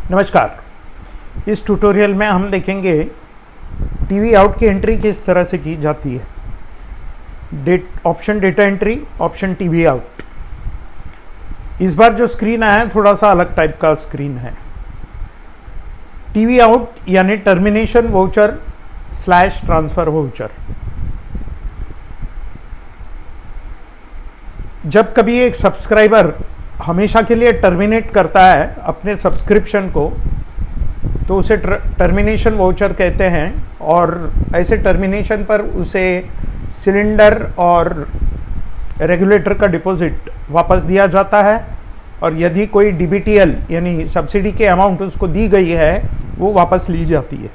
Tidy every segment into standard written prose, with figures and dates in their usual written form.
नमस्कार। इस ट्यूटोरियल में हम देखेंगे टीवी आउट की एंट्री किस तरह से की जाती है। Option data entry, option TV out. इस बार जो स्क्रीन आया है थोड़ा सा अलग टाइप का स्क्रीन है। टीवी आउट यानी termination voucher slash transfer voucher. जब कभी एक सब्सक्राइबर हमेशा के लिए टर्मिनेट करता है अपने सब्सक्रिप्शन को, तो उसे टर्मिनेशन वाउचर कहते हैं। और ऐसे टर्मिनेशन पर उसे सिलेंडर और रेगुलेटर का डिपॉजिट वापस दिया जाता है, और यदि कोई डीबीटीएल यानी सब्सिडी के अमाउंट उसको दी गई है वो वापस ली जाती है।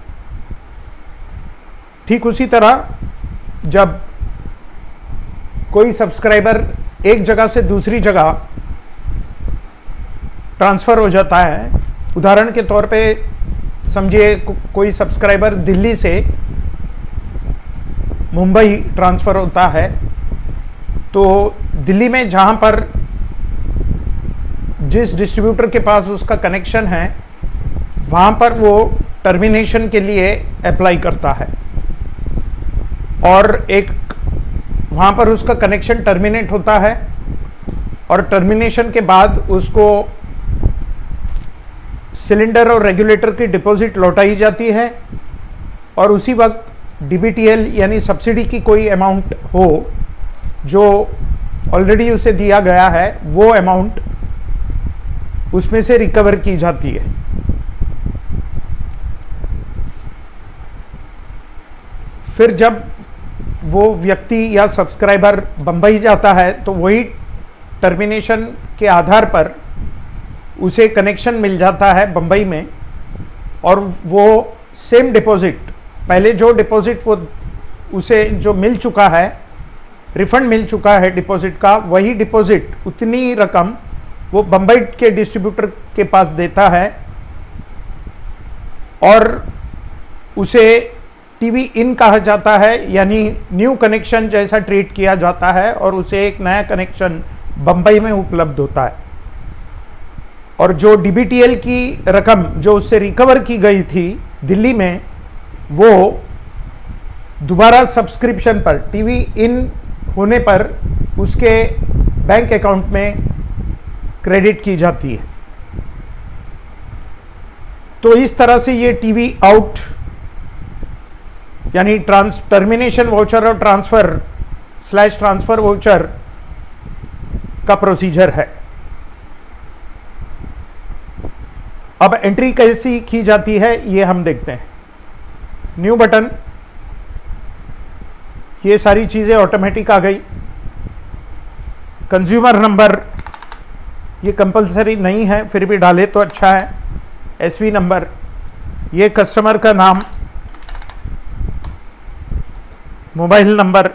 ठीक उसी तरह जब कोई सब्सक्राइबर एक जगह से दूसरी जगह ट्रांसफ़र हो जाता है, उदाहरण के तौर पे समझिए कोई सब्सक्राइबर दिल्ली से मुंबई ट्रांसफ़र होता है, तो दिल्ली में जहाँ पर जिस डिस्ट्रीब्यूटर के पास उसका कनेक्शन है वहाँ पर वो टर्मिनेशन के लिए अप्लाई करता है, और एक वहाँ पर उसका कनेक्शन टर्मिनेट होता है, और टर्मिनेशन के बाद उसको सिलेंडर और रेगुलेटर की डिपॉजिट लौटाई जाती है, और उसी वक्त डीबीटीएल यानी सब्सिडी की कोई अमाउंट हो जो ऑलरेडी उसे दिया गया है, वो अमाउंट उसमें से रिकवर की जाती है। फिर जब वो व्यक्ति या सब्सक्राइबर बंबई जाता है तो वही टर्मिनेशन के आधार पर उसे कनेक्शन मिल जाता है बंबई में, और वो सेम डिपॉजिट, पहले जो डिपॉजिट वो उसे जो मिल चुका है, रिफंड मिल चुका है डिपॉजिट का, वही डिपॉजिट उतनी रकम वो बंबई के डिस्ट्रीब्यूटर के पास देता है, और उसे टीवी इन कहा जाता है, यानी न्यू कनेक्शन जैसा ट्रीट किया जाता है, और उसे एक नया कनेक्शन बंबई में उपलब्ध होता है। और जो डीबीटीएल की रकम जो उससे रिकवर की गई थी दिल्ली में, वो दोबारा सब्सक्रिप्शन पर टीवी इन होने पर उसके बैंक अकाउंट में क्रेडिट की जाती है। तो इस तरह से ये टीवी आउट यानी टर्मिनेशन वाउचर और ट्रांसफर स्लैश ट्रांसफर वाउचर का प्रोसीजर है। अब एंट्री कैसी की जाती है ये हम देखते हैं। न्यू बटन, ये सारी चीजें ऑटोमेटिक आ गई। कंज्यूमर नंबर ये कंपलसरी नहीं है, फिर भी डाले तो अच्छा है। एसवी नंबर, ये कस्टमर का नाम, मोबाइल नंबर,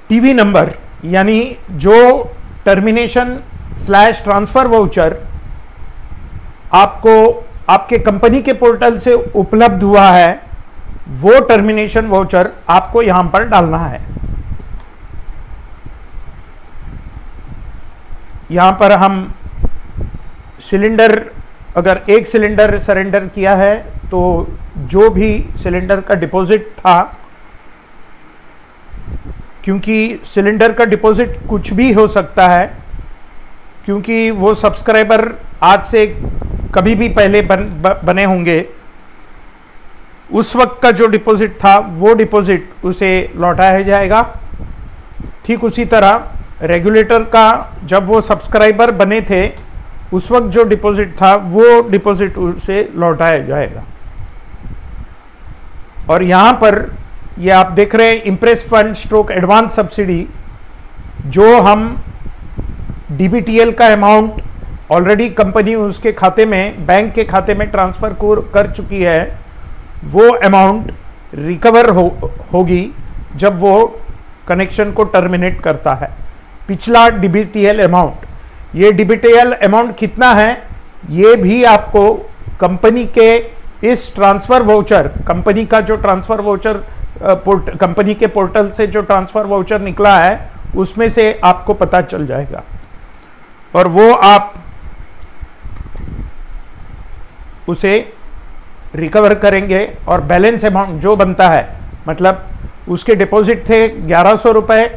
टीवी नंबर, यानी जो टर्मिनेशन स्लैश ट्रांसफर वाउचर आपको आपके कंपनी के पोर्टल से उपलब्ध हुआ है, वो टर्मिनेशन वाउचर आपको यहां पर डालना है। यहां पर हम सिलेंडर, अगर एक सिलेंडर सरेंडर किया है तो जो भी सिलेंडर का डिपॉजिट था, क्योंकि सिलेंडर का डिपॉजिट कुछ भी हो सकता है, क्योंकि वो सब्सक्राइबर आज से कभी भी पहले बने होंगे, उस वक्त का जो डिपॉजिट था वो डिपॉजिट उसे लौटाया जाएगा। ठीक उसी तरह रेगुलेटर का जब वो सब्सक्राइबर बने थे उस वक्त जो डिपॉजिट था वो डिपॉजिट उसे लौटाया जाएगा। और यहाँ पर ये आप देख रहे हैं impress fund stroke advance subsidy, जो हम डीबीटीएल का अमाउंट ऑलरेडी कंपनी उसके खाते में, बैंक के खाते में ट्रांसफर कर चुकी है, वो अमाउंट रिकवर होगी जब वो कनेक्शन को टर्मिनेट करता है। पिछला डीबीटीएल अमाउंट, ये डीबीटीएल अमाउंट कितना है ये भी आपको कंपनी के इस ट्रांसफर वाउचर, कंपनी का जो ट्रांसफर वाउचर कंपनी के पोर्टल से जो ट्रांसफर वाउचर निकला है उसमें से आपको पता चल जाएगा। और वो आप उसे रिकवर करेंगे और बैलेंस अमाउंट जो बनता है, मतलब उसके डिपॉजिट थे 1100 रुपये,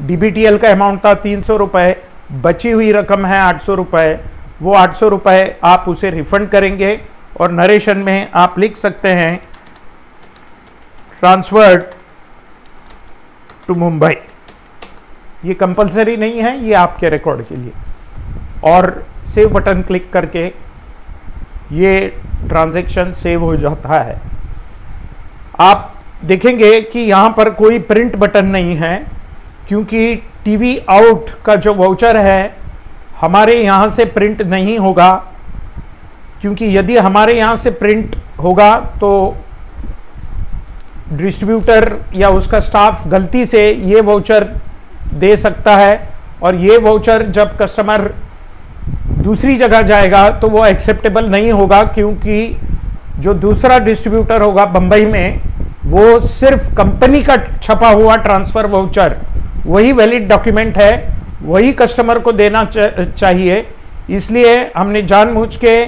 डीबीटीएल का अमाउंट था 300 रुपये, बची हुई रकम है 800 रुपये, वो 800 रुपये आप उसे रिफंड करेंगे और नरेशन में आप लिख सकते हैं ट्रांसफर्ड टू मुंबई। ये कंपलसरी नहीं है, ये आपके रिकॉर्ड के लिए। और सेव बटन क्लिक करके ये ट्रांजैक्शन सेव हो जाता है। आप देखेंगे कि यहाँ पर कोई प्रिंट बटन नहीं है, क्योंकि टीवी आउट का जो वाउचर है हमारे यहाँ से प्रिंट नहीं होगा, क्योंकि यदि हमारे यहाँ से प्रिंट होगा तो डिस्ट्रीब्यूटर या उसका स्टाफ गलती से ये वाउचर दे सकता है, और ये वाउचर जब कस्टमर दूसरी जगह जाएगा तो वो एक्सेप्टेबल नहीं होगा, क्योंकि जो दूसरा डिस्ट्रीब्यूटर होगा बंबई में वो सिर्फ कंपनी का छपा हुआ ट्रांसफर वाउचर वही वैलिड डॉक्यूमेंट है, वही कस्टमर को देना चाहिए। इसलिए हमने जानबूझ के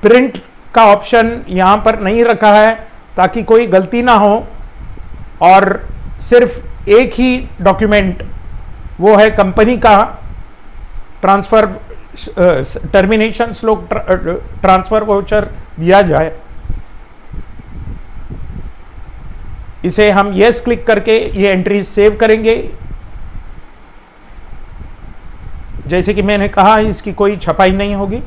प्रिंट का ऑप्शन यहाँ पर नहीं रखा है ताकि कोई गलती ना हो, और सिर्फ एक ही डॉक्यूमेंट वो है कंपनी का ट्रांसफर टर्मिनेशन स्लोक ट्रांसफर वाउचर दिया जाए। इसे हम यस क्लिक करके ये एंट्री सेव करेंगे। जैसे कि मैंने कहा, इसकी कोई छपाई नहीं होगी।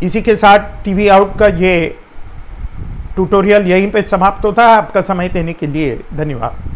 इसी के साथ टीवी आउट का ये ट्यूटोरियल यहीं पे समाप्त होता है। आपका समय देने के लिए धन्यवाद।